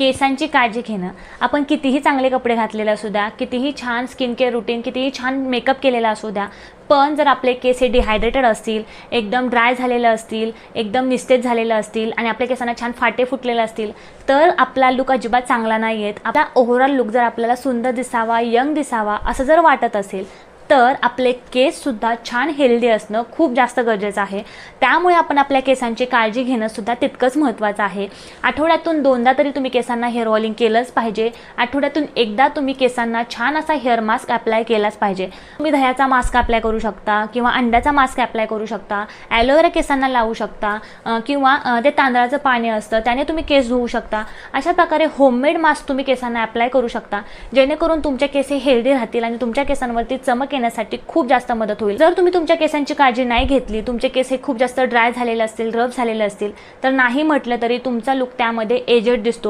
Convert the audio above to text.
केसांची काळजी घेणं. आपण कितीही चांगले कपडे घातलेले असू द्या, कितीही छान स्किन केअर रुटीन, कितीही छान मेकअप केलेला असू द्या, पण जर आपले केस हे डिहायड्रेटेड असतील, एकदम ड्राय झालेले असतील, एकदम निस्तेज झालेले असतील आणि आपल्या केसांना छान फाटे फुटलेले असतील, तर आपला लुक अजिबात चांगला नाही येत. आपला ओव्हरऑल लुक जर आपल्याला सुंदर दिसावा, यंग दिसावा असं जर वाटत असेल, तर आपले केससुद्धा छान हेल्दी असणं खूप जास्त गरजेचं आहे. त्यामुळे आपण आपल्या केसांची काळजी घेणंसुद्धा तितकंच महत्त्वाचं आहे. आठवड्यातून 2दा तरी तुम्ही केसांना हेअर ऑइलिंग केलंच पाहिजे. आठवड्यातून एकदा तुम्ही केसांना छान असा हेअर मास्क अप्लाय केलाच पाहिजे. तुम्ही दह्याचा मास्क अप्लाय करू शकता किंवा अंड्याचा मास्क अप्लाय करू शकता, ॲलोवेरा केसांना लावू शकता किंवा ते तांदळाचं पाणी असतं त्याने तुम्ही केस धुवू शकता. अशा प्रकारे होममेड मास्क तुम्ही केसांना अप्लाय करू शकता, जेणेकरून तुमचे केस हेल्दी राहतील आणि तुमच्या केसांवरती चमक येण्यासाठी खूप जास्त मदत होईल. जर तुम्ही तुमच्या केसांची काळजी नाही घेतली, तुमचे केस हे खूप जास्त ड्राय झालेले असतील, रफ झालेले असतील, तर नाही म्हटलं तरी तुमचा लुक त्यामध्ये एजेड दिसतो.